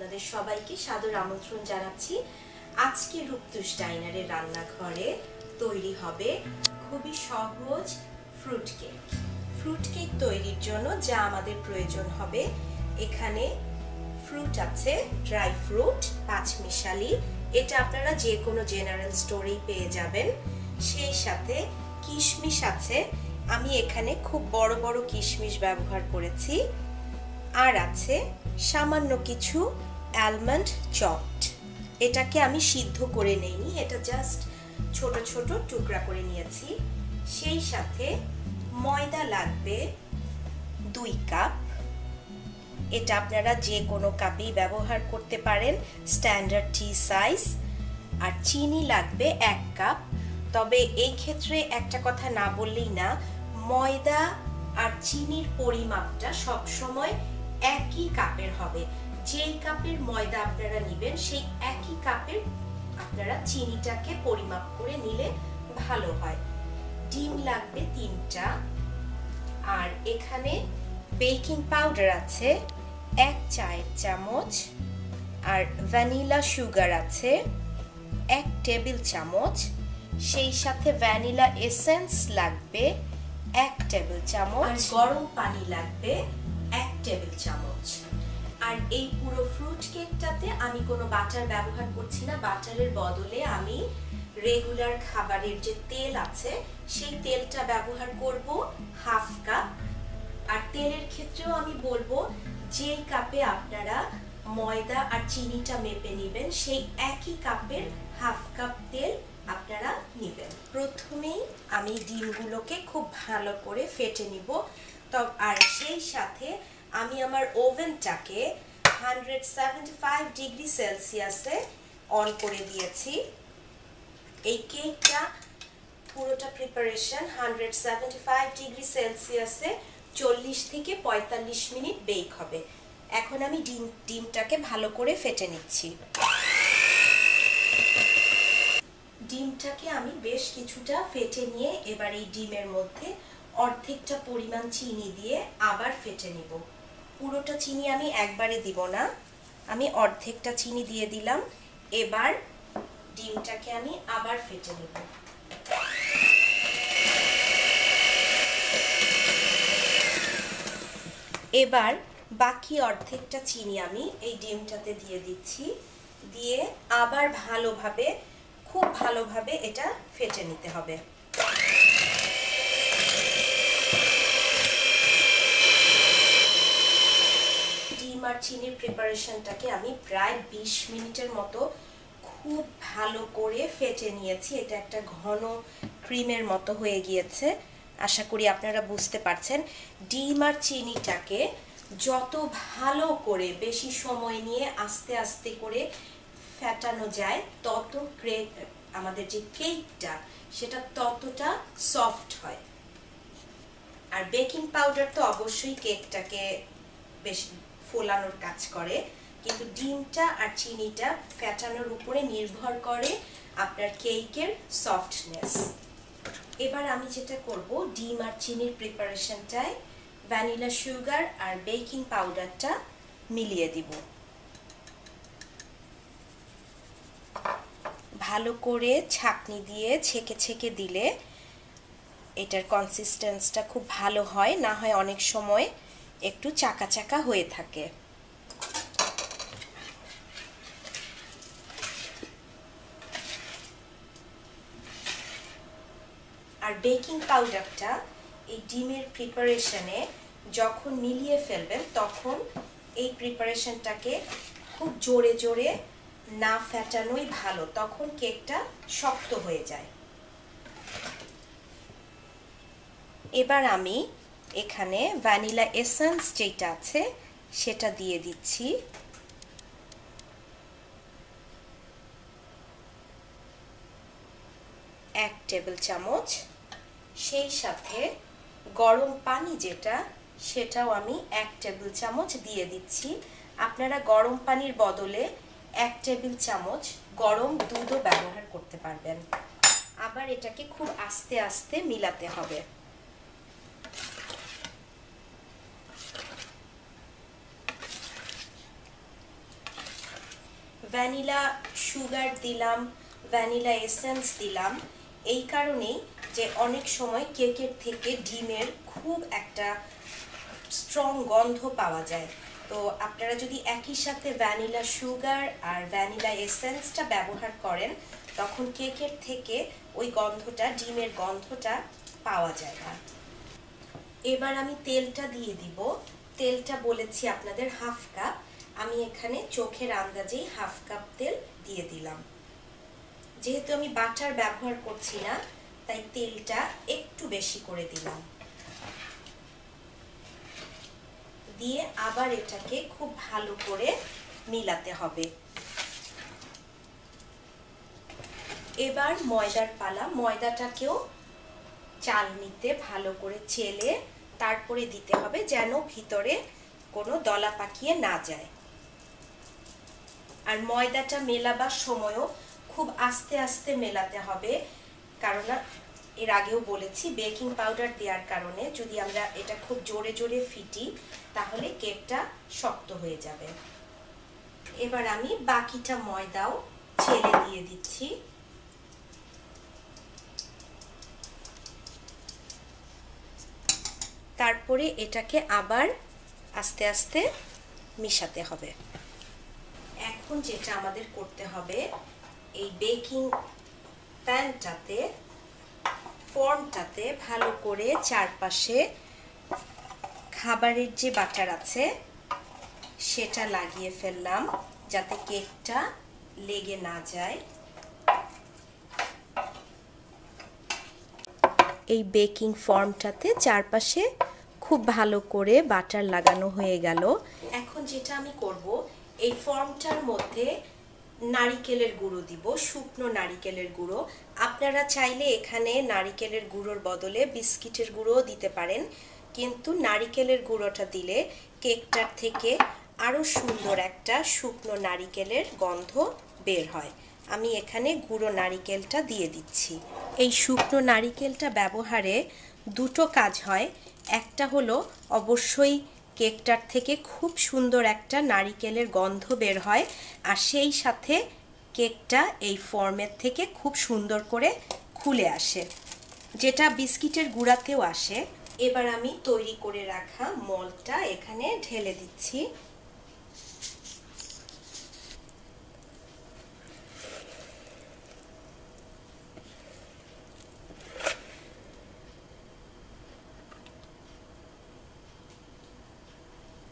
আপনাদের সবাইকে সাদর আমন্ত্রণ জানাচ্ছি। আজকে রূপতুষ ডাইনারের রান্নাঘরে তৈরি হবে খুবই সহজ ফ্রুট কেক। ফ্রুট কেক তৈরির জন্য যা আমাদের প্রয়োজন হবে, এখানে ফ্রুট আছে, ড্রাই ফ্রুট পাঁচমিশালি, এটা আপনারা যে কোনো জেনারেল স্টোরেই পেয়ে যাবেন। সেই সাথে কিশমিশ আছে, আমি এখানে খুব বড় বড় কিশমিশ ব্যবহার করেছি। আর আছে সামান্য কিছু আলমন্ড চপড, এটাকে আমি সিদ্ধ করে নেইনি, এটা জাস্ট ছোট ছোট টুকরা করে নিয়েছি। সেই সাথে ময়দা লাগবে 2 কাপ, এটা আপনারা যে কোনো কাপেই ব্যবহার করতে পারেন, স্ট্যান্ডার্ড টি সাইজ। আর চিনি লাগবে 1 কাপ। তবে এই ক্ষেত্রে একটা কথা না বললেই না, ময়দা আর চিনির পরিমাপটা সব সময় একই কাপের হবে। যেই কাপের ময়দা আপনারা নেবেন সেই একই কাপের আপনারা চিনিটাকে পরিমাপ করে নিলে ভালো হয়। ডিম লাগবে 3টা। আর এখানে বেকিং পাউডার আছে 1 চায়ের চামচ। আর ভ্যানিলা সুগার আছে 1 টেবিল চামচ। সেই সাথে ভ্যানিলা এসেন্স লাগবে 1 টেবিল চামচ। আর গরম পানি লাগবে 1 টেবিল চামচ। আর এই পুরো ফ্রুট কেকটাতে আমি কোনো বাটার ব্যবহার করছি না, বাটারের বদলে আমি রেগুলার খাবারের যে তেল আছে সেই তেলটা ব্যবহার করব 1/2 কাপ। আর তেলের ক্ষেত্রেও আমি বলবো, যেই কাপে আপনারা ময়দা আর চিনিটা মেপে নেবেন সেই একই কাপের 1/2 কাপ তেল আপনারা নেবেন। প্রথমেই আমি ডিমগুলোকে খুব ভালো করে ফেটে নিব। আর সেই সাথে আমি আমার ওভেনটাকে 175 ডিগ্রি সেলসিয়াসে অন করে দিয়েছি। এই কেকটা পুরোটা প্রিপারেশন 175 ডিগ্রি সেলসিয়াসে 40 থেকে 45 মিনিট বেক হবে। এখন আমি ডিমটাকে ভালো করে ফেটে নিচ্ছি। ডিমটাকে আমি বেশ কিছুটা ফেটে নিয়ে এবার এই ডিমের মধ্যে অর্ধেকটা পরিমাণ চিনি দিয়ে আবার ফেটে নিব। পুরোটা চিনি আমি একবারে দিব না, আমি অর্ধেকটা চিনি দিয়ে দিলাম। এবার ডিমটাকে আমি আবার ফেটে নিব। এবার বাকি অর্ধেকটা চিনি আমি এই ডিমটাতে দিয়ে দিচ্ছি, দিয়ে আবার ভালোভাবে, খুব ভালোভাবে এটা ফেটে নিতে হবে। ডিম আর চিনির প্রিপারেশনটাকে আমি প্রায় 20 মিনিটের মতো খুব ভালো করে ফেটে নিয়েছি। এটা একটা ঘন ক্রিমের মতো হয়ে গিয়েছে, আশা করি আপনারা বুঝতে পারছেন। ডিম আর চিনিটাকে যত ভালো করে বেশি সময় নিয়ে আস্তে আস্তে করে ফেটানো যায়, তত আমাদের যে কেকটা সেটা ততটা সফট হয়। আর বেকিং পাউডার তো অবশ্যই কেকটাকে বেশ ফোলানোর কাজ করে, কিন্তু ডিমটা আর চিনিটা ফেটানোর উপরে নির্ভর করে আপনার কেকের সফটনেস। এবার আমি যেটা করব, ডিম আর চিনির প্রিপারেশনটায় ভ্যানিলা সুগার আর বেকিং পাউডারটা মিলিয়ে দিব। ভালো করে ছাঁকনি দিয়ে ছেঁকে ছেঁকে দিলে এটার কনসিস্টেন্সটা খুব ভালো হয়, না হয় অনেক সময় একটু চাকা চাকা হয়ে থাকে। আর বেকিং পাউডারটা এই ডিমের প্রিপারেশনে যখন মিলিয়ে ফেলবেন, তখন এই প্রিপারেশনটাকে খুব জোরে জোরে না ফেটানোই ভালো, তখন কেকটা শক্ত হয়ে যায়। এবার আমি এখানে ভ্যানিলা এসেন্স যেটা আছে সেটা দিয়ে দিচ্ছি। এক টেবিল চামচ। সেই সাথে গরম পানি যেটা, সেটাও আমি 1 টেবিল চামচ দিয়ে দিচ্ছি। আপনারা গরম পানির বদলে 1 টেবিল চামচ গরম দুধও ব্যবহার করতে পারবেন। আবার এটাকে খুব আস্তে আস্তে মিলাতে হবে। ভ্যানিলা সুগার দিলাম, ভ্যানিলা এসেন্স দিলাম এই কারণেই যে অনেক সময় কেকের থেকে ডিমের খুব একটা স্ট্রং গন্ধ পাওয়া যায়। তো আপনারা যদি একই সাথে ভ্যানিলা সুগার আর ভ্যানিলা এসেন্সটা ব্যবহার করেন তখন কেকের থেকে ওই গন্ধটা, ডিমের গন্ধটা পাওয়া যায় না। এবার আমি তেলটা দিয়ে দিব। তেলটা বলেছি আপনাদের হাফ কাপ, আমি এখানে চোখের আন্দাজেই হাফ কাপ তেল দিয়ে দিলাম। যেহেতু আমি বাটার ব্যবহার করছি না তাই তেলটা একটু বেশি করে দিলাম। দিয়ে আবার এটাকে খুব ভালো করে মিলাতে হবে। এবার ময়দার পালা। ময়দাটাকেও চালনিতে ভালো করে চেলে তারপরে দিতে হবে যেন ভিতরে কোনো দলা পাকিয়ে না যায়। আর ময়দাটা মেলাবার সময়ও খুব আস্তে আস্তে মেলাতে হবে, কারণ এর আগেও বলেছি বেকিং পাউডার দেওয়ার কারণে যদি আমরা এটা খুব জোরে জোরে ফিটি তাহলে কেকটা শক্ত হয়ে যাবে। এবার আমি বাকিটা ময়দাও চেলে দিয়ে দিচ্ছি। তারপরে এটাকে আবার আস্তে আস্তে মিশাতে হবে। এখন যেটা আমাদের করতে হবে, এই বেকিং প্যানটাতে, ফর্মটাতে ভালো করে চারপাশে খাবারের যে বাটার আছে সেটা লাগিয়ে ফেললাম যাতে কেকটা লেগে না যায়। এই বেকিং ফর্মটাতে চারপাশে খুব ভালো করে বাটার লাগানো হয়ে গেল। এখন যেটা আমি করব, এই ফর্মটার মধ্যে নারিকেলের গুঁড়ো দিব, শুকনো নারিকেলের গুঁড়ো। আপনারা চাইলে এখানে নারিকেলের গুঁড়োর বদলে বিস্কিটের গুঁড়োও দিতে পারেন, কিন্তু নারিকেলের গুঁড়োটা দিলে কেকটার থেকে আরও সুন্দর একটা শুকনো নারিকেলের গন্ধ বের হয়। আমি এখানে গুঁড়ো নারিকেলটা দিয়ে দিচ্ছি। এই শুকনো নারিকেলটা ব্যবহারে দুটো কাজ হয়। একটা হলো অবশ্যই কেকটার থেকে খুব সুন্দর একটা নারিকেলের গন্ধ বের হয়, আর সেই সাথে কেকটা এই ফর্মের থেকে খুব সুন্দর করে খুলে আসে, যেটা বিস্কিটের গুঁড়াতেও আসে। এবার আমি তৈরি করে রাখা মলটা এখানে ঢেলে দিচ্ছি।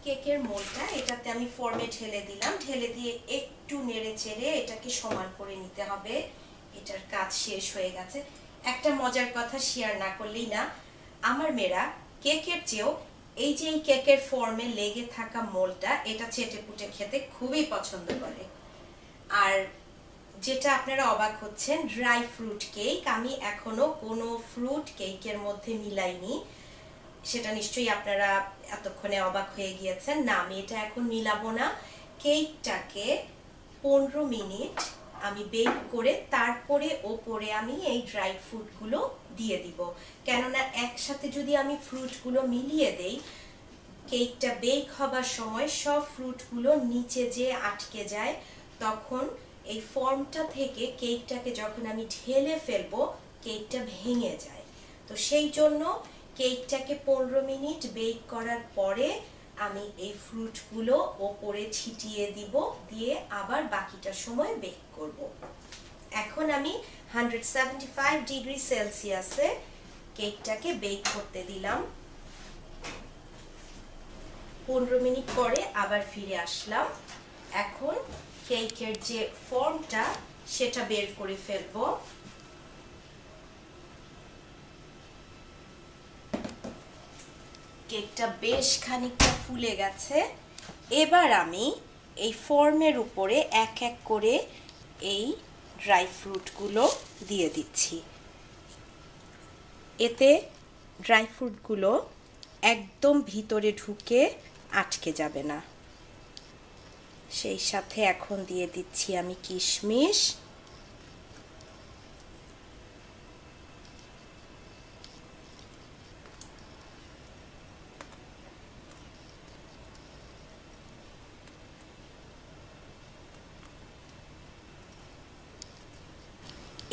কেকের মোলটা এটাতে আমি ফর্মে ঢেলে দিলাম। ঢেলে দিয়ে একটু নেড়ে চেড়ে এটাকে সমান করে নিতে হবে। এটার কাজ শেষ হয়ে গেছে। একটা মজার কথা শেয়ার না করলেই না, আমার মেয়েরা কেকের চেয়েও এই যে এই কেকের ফর্মে লেগে থাকা মোলটা, এটা চেটে পুটে খেতে খুবই পছন্দ করে। আর যেটা আপনারা অবাক হচ্ছেন, ড্রাই ফ্রুট কেক আমি এখনো কোনো ফ্রুট কেকের মধ্যে মিলাইনি। সেটা নিশ্চয়ই আপনারা এতক্ষণে অবাক হয়ে গিয়েছেন। না, আমি এটা এখন মিলাবো না। কেকটাকে 15 মিনিট আমি বেক করে তারপরে ওপরে আমি এই ড্রাই ফ্রুটগুলো দিয়ে দিব। কেননা একসাথে যদি আমি ফ্রুটগুলো মিলিয়ে দেই, কেকটা বেক হবার সময় সব ফ্রুটগুলো নিচে যে আটকে যায়, তখন এই ফর্মটা থেকে কেকটাকে যখন আমি ঢেলে ফেলবো কেকটা ভেঙে যায়। তো সেই জন্য কেকটাকে 15 মিনিট বেক করার পরে আমি এই ফ্রুটগুলো ওপরে ছিটিয়ে দিব, দিয়ে আবার বাকিটা সময় বেক করব। এখন আমি 175 ডিগ্রি সেলসিয়াসে কেকটাকে বেক করতে দিলাম। 15 মিনিট পরে আবার ফিরে আসলাম। এখন কেকের যে ফর্মটা সেটা বের করে ফেলবো। কেকটা বেশ খানিকটা ফুলে গেছে। এবার আমি এই ফর্মের উপরে এক এক করে এই ড্রাই ফ্রুটগুলো দিয়ে দিচ্ছি। এতে ড্রাই ফ্রুটগুলো একদম ভিতরে ঢুকে আটকে যাবে না। সেই সাথে এখন দিয়ে দিচ্ছি আমি কিশমিশ,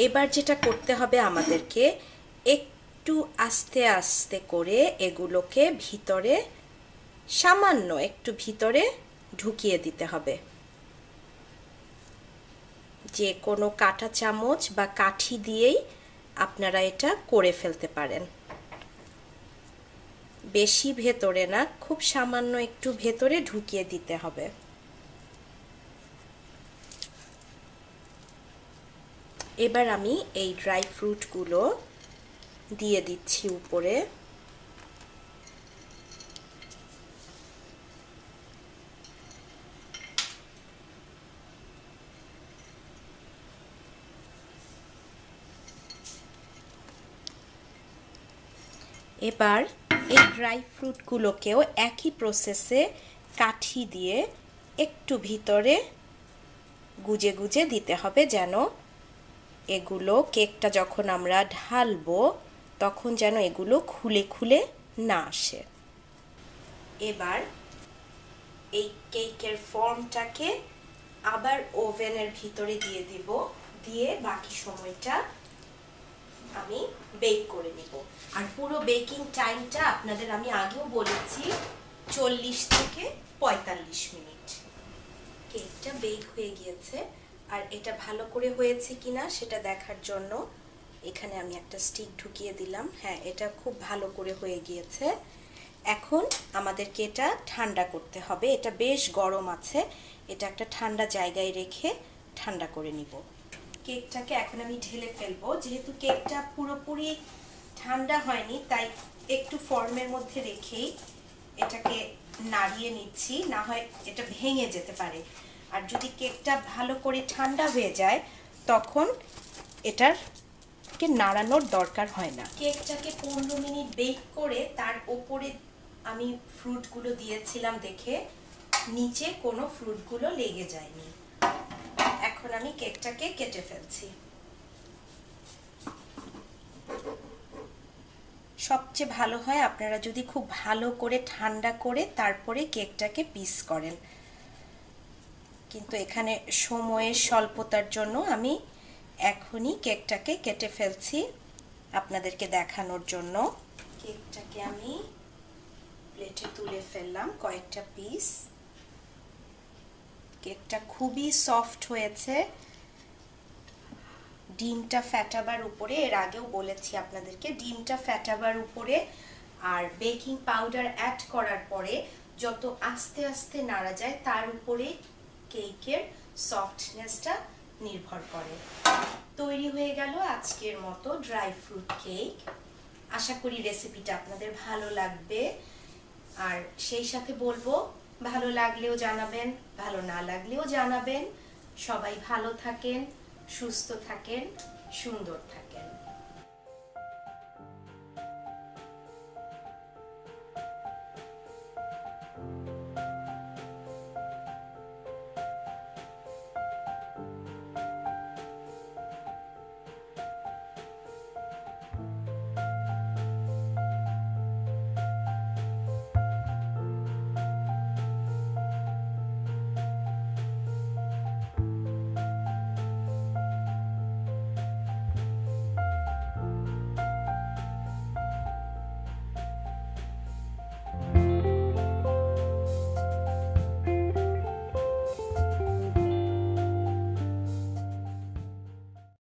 এবার যেটা করতে হবে আমাদেরকে, একটু আস্তে আস্তে করে এগুলোকে ভিতরে, সামান্য একটু ভিতরে ঢুকিয়ে দিতে হবে। যে কোনো কাঁটা চামচ বা কাঠি দিয়েই আপনারা এটা করে ফেলতে পারেন। বেশি ভেতরে না, খুব সামান্য একটু ভেতরে ঢুকিয়ে দিতে হবে। এবার আমি এই ড্রাই ফ্রুটগুলো দিয়ে দিচ্ছি উপরে। এবার এই ড্রাই ফ্রুটগুলোকেও একই প্রসেসে কাঠি দিয়ে একটু ভিতরে গুজে গুজে দিতে হবে, যেন এগুলো কেকটা যখন আমরা ঢালবো তখন যেন এগুলো খুলে খুলে না আসে। এবার এই কেকের ফর্মটাকে আবার ওভেনের ভিতরে দিয়ে দিব, দিয়ে বাকি সময়টা আমি বেক করে নিব। আর পুরো বেকিং টাইমটা আপনাদের আমি আগেও বলেছি 40 থেকে 45 মিনিট। কেকটা বেক হয়ে গিয়েছে, আর এটা ভালো করে হয়েছে কিনা সেটা দেখার জন্য এখানে আমি একটা স্টিক ঢুকিয়ে দিলাম। হ্যাঁ, এটা খুব ভালো করে হয়ে গিয়েছে। এখন আমাদেরকে এটা ঠান্ডা করতে হবে। এটা বেশ গরম আছে, এটা একটা ঠান্ডা জায়গায় রেখে ঠান্ডা করে নিব। কেকটাকে এখন আমি ঢেলে ফেলবো। যেহেতু কেকটা পুরোপুরি ঠান্ডা হয়নি, তাই একটু ফর্মের মধ্যে রেখেই এটাকে নাড়িয়ে নিচ্ছি, না হয় এটা ভেঙে যেতে পারে। আর যদি কেকটা ভালো করে ঠান্ডা হয়ে যায় তখন এটাকে নাড়ানোর দরকার হয় না। কেকটাকে 15 মিনিট বেক করে তার উপরে আমি ফ্রুটগুলো দিয়েছিলাম দেখে নিচে কোনো ফ্রুটগুলো লেগে যায়নি। এখন আমি কেকটাকে কেটে ফেলছি। সবচেয়ে ভালো হয় আপনারা যদি খুব ভালো করে ঠান্ডা করে তারপরে কেকটাকে পিস করেন, কিন্তু এখানে সময়ের স্বল্পতার জন্য আমি এখনই কেকটাকে কেটে ফেলছি আপনাদেরকে দেখানোর জন্য। কেকটাকে আমি প্লেটে তুলে ফেললাম কয়েকটা পিস। কেকটা খুবই সফট হয়েছে। ডিমটা ফ্যাটাবার উপরে, এর আগেও বলেছি আপনাদেরকে, ডিমটা ফ্যাটাবার উপরে আর বেকিং পাউডার অ্যাড করার পরে যত আস্তে আস্তে নাড়া যায় তার উপরে কেকের সফটনেসটা নির্ভর করে। তৈরি হয়ে গেল আজকের মতো ড্রাই ফ্রুট কেক। আশা করি রেসিপিটা আপনাদের ভালো লাগবে। আর সেই সাথে বলবো, ভালো লাগলেও জানাবেন, ভালো না লাগলেও জানাবেন। সবাই ভালো থাকেন, সুস্থ থাকেন, সুন্দর থাকেন।